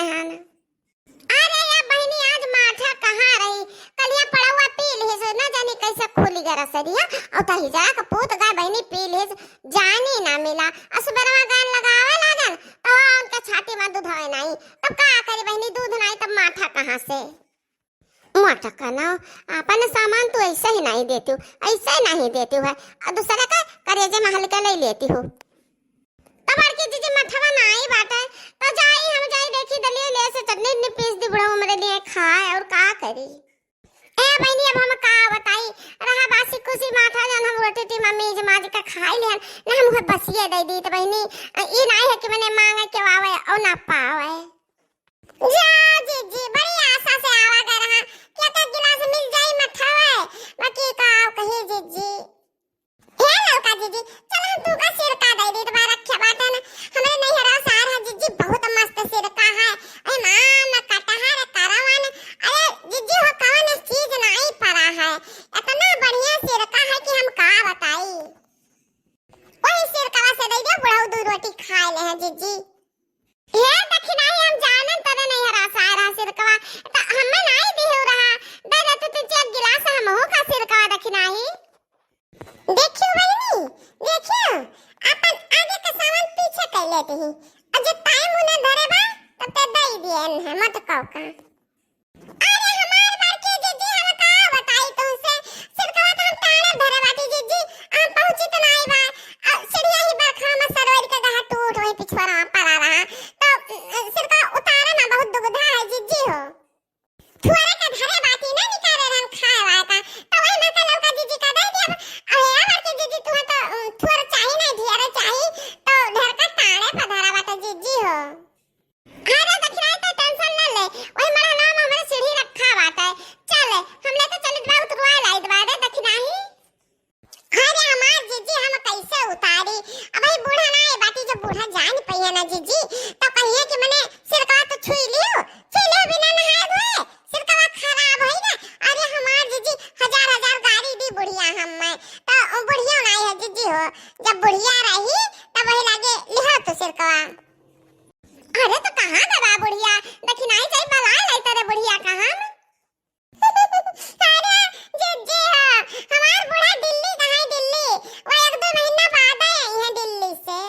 आए हैं। अरे या बहनी आज माठा कहाँ रही, कलिया पड़ा हुआ पी ले सो ना जाने कैसे खोली गरा सरिया और तही जा का पोत गाय बहनी पी ले जानी ना मिला। असबरवा गान लगावे लागन तो उनका छाती में दूध होए नहीं, तब का करी बहनी दूध नहीं तब माठा कहाँ से। माठा का ना अपन सामान तो ऐसा ही नहीं देती हूँ, ऐसा ही नहीं देती हूँ और दूसरा का करेजे महल का ले लेती हूँ। तबार की जीजी मठवा नहीं बाटे तो जाई हम जाई देखी दलिया ले से चटनी ने पीस दी बुढ़ा मेरे लिए खाए और का करी। ए बहनी अब हम का बताई रहा बासी कुसी माठा जन हम रोटी टी मम्मी जमाज का खाई लेन ना हम बसिए दे दी तो बहनी ई नहीं है कि मैंने मांगे के आवे और ना पावे। जा जीजी बड़ी आशा से आवा कर रहा क्या तो गिलास मिल जाई मठवा बाकी का कहे जीजी हे लड़का जीजी चल हम तू का सिर का दे दी तुम्हारा रखा बात है ना हमें नहीं हरा सार है जीजी बहुत मस्त सिर का है। अरे मां काटा है रे करावन अरे जीजी हो कौन चीज नहीं पड़ा है इतना बढ़िया सिर का है कि हम का बताई। वही सिर का से दे दे बुढ़ाऊ दो रोटी खा ले हैं जीजी। हे दक्षिणा ही हम जानन तने नहीं हरा सार है सिर का तो हमें नहीं दे हो रहा दे दे तो तुझे एक गिलास हम हो का सिर का दक्षिणा ही। देखियो बहनी देखियो अपन आगे का सामान पीछे कर लेते हैं और जो टाइम उन्हें धरे बा तब ते दे दिए है मत कहो का। अरे हमार बार के जीजी हम का बताई तुमसे सिरका तो हम ताने धरे बाटी जीजी हम पहुंची तो नहीं बा और सीढ़िया ही बरखा में सरोवर का गहा टूट वही पिछवाड़ा पड़ा रहा तो सिरका उतारा ना बहुत दुगधा है जीजी हो थोड़ा का धरे बाटी ना निकाले रन खाए वाला था तो वही मैं का लौका जीजी का दे दिया। अरे यार के जीजी तू तो थोड़ा चाहिए नहीं ढेर चाहिए तो ढेर का ताने पधारा बाटा जीजी हो। अरे दक्षिणा तो टेंशन ना ले वही मेरा नाम हमारे सीढ़ी रखा बात है चल हम लेके चले दवा उतरवा लाई दवा दे दक्षिणा ही। अरे हमार जीजी हम कैसे उतारी अब भाई बूढ़ा ना है बाटी जो बूढ़ा जान पई ना जीजी तो कहिए कि मैंने सिरका तो छुई लियो बिना नहाए धोए सिरका खराब होई ना। अरे हमार जीजी हजार गाड़ी दी बुढ़िया हम मैं तो बुढ़िया नहीं है जीजी हो जब बुढ़िया रही तब वही लागे लिहा तो सिरका। अरे तो कहां दबा बुढ़िया दक्षिणाई जाई बलाए लाई तेरे बुढ़िया कहां। अरे जीजी हो हमार बुढ़ा दिल्ली कहां दिल्ली वो एक दो महीना बाद आई है दिल्ली से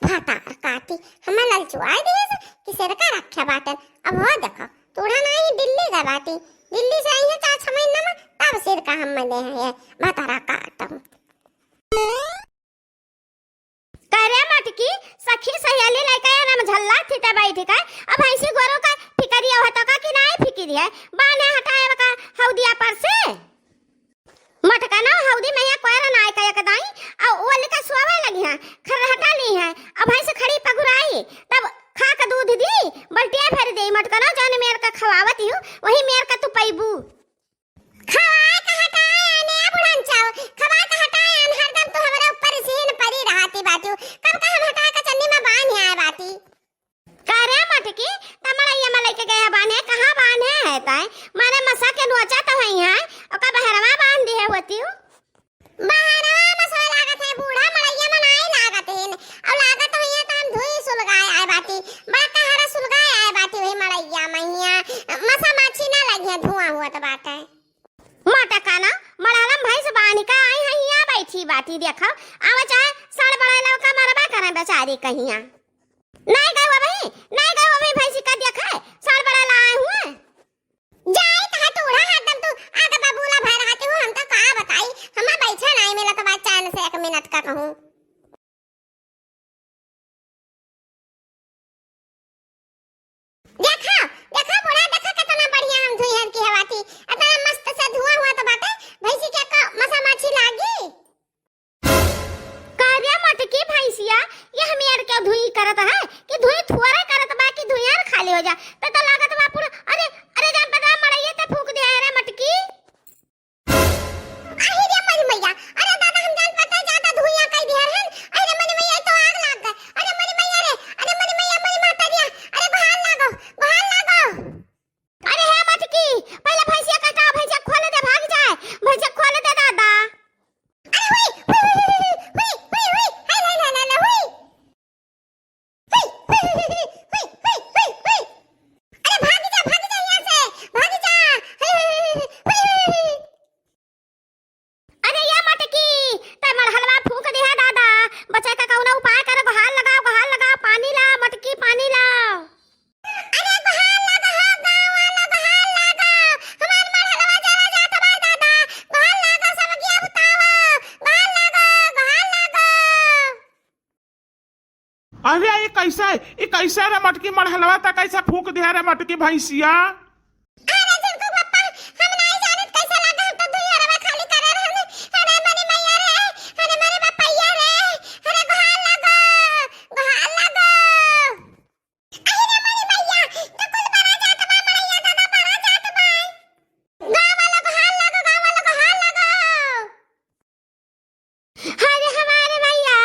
फटा काटी हम ललचुआ दिए कि सिरका रखा बाटन अब हो देखो तोड़ा नहीं दिल्ली का बाटी दिल्ली से आई है 4-6 महीना में तब सिरका हम ले है बतारा काटम। करे मटकी सखी सहेली लइका नाम झल्ला थीटा बैठी का अब ऐसी गोरो का फिकरिया होता का कि नहीं फिकिरी है बाने हटाए का हौदिया पर से मटका ना हौदी में या कोयरा ना का एक दाई और ओले का सुआवे लगी है खर हटा ली है अब ऐसे खड़ी पगुराई तब खा का दूध दी बल्टिया भर दे मटका ना जाने मेर का खवावती हूं वही मेर का तू पैबू खवा का हटाए ने बुढ़न चाव खवा का हटाए हरदम तो हमारे ऊपर सीन पड़ी रहती बाटी कब का हम हटा का चन्नी में बांध आए बाटी करे मटकी तमरा ये मलाई के गया बांधे कहां बांधे है ताए मारे मसा के नोचा तो वही है और का बहरवा बांध दी है होती हूं बहरवा मसा लागत है बूढ़ा मलैया में नहीं लागत है और लागत है तो हम धुई सुलगाए आए बाटी बड़ा कहरा सुलगाए आए बाटी वही मलैया मैया मसा माछी ना लगी है धुआं हुआ तो बात है मटका ना मलालम भाई से बानी का आई है यहां बैठी बाटी देखो आवा चाहे सड़ बड़ा लौका मरबा करे बेचारी कहिया नहीं गए भाई नहीं गए भाई भैंसी का देखा है सड़ बड़ा लाए हुए जाए कहा तोड़ा हरदम तू आगे बाबूला भर रहते हो हम तो का बताई हम बैठा नहीं मिला तो बात चैन से 1 मिनट का कहूं। देखा देखा बुढ़ा देखा कितना बढ़िया हम धुई हर की हवाती इतना मस्त से धुआं हुआ तो बात भैंसी क्या का मसा माछी लागी कार्य मटकी भैंसिया ये हम यार क्या धुई करत है कि धुई थोड़ा करत बाकी धुई यार खाली हो जा तो लागत बा पूरा अरे अरे जान पता मड़इए ते फूक दे रे मटकी आई रे मन मैया अरे दादा हम जान पता ज्यादा धुइया कई दिया है अरे मन मैया तो आग लाग गए अरे मन मैया रे अरे मन मैया मन माता दिया अरे बहाल लागो अरे हे मटकी पहले भैंसिया काटा भैंसिया खोल दे भाग जाए भैंसिया खोल दे दादा अरे हुई हाय हाय हाय हाय हुई कैसा है ये कैसा रे मटकी मरहलवा ता कैसा फूक दिया रे मटकी भैंसिया। अरे झुनकू पापा हम नहीं जानत कैसा लगा हम तो दुनिया खाली करे रहने। अरे मनी मैया रे, अरे मेरे बापैया रे, अरे घाल लगो अरे मनी मैया तो कुल बड़ा जात बा मैया दादा बड़ा जात बा। गांव वालों को हाल लगो, गांव वालों को हाल लगो। अरे हमारे मैया,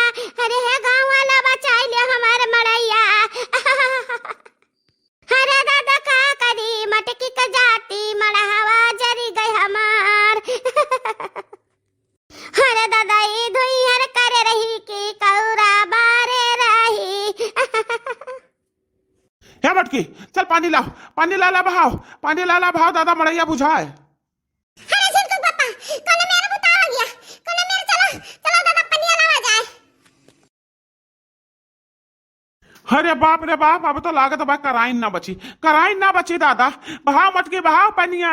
अरे है गांव वाला बचाई ले हमारे मड़ैया। अरे दादा का करी मटकी का जाती मड़हवा जरी गई हमार। अरे दादा ये धोई हर करे रही कि कौरा बारे रही। है मटकी चल पानी लाओ, पानी ला बहाओ, पानी ला बहाओ दादा मड़ैया बुझाए। अरे झुनकू पापा कोने मेरा बुता हो गया, कोने मेरा चलो चलो दादा पानी लावा जाए। अरे बाप रे बाप अब तो लागत बा कराइन ना बची, कराइन ना बची दादा। बहाओ मटकी बहाओ पनिया।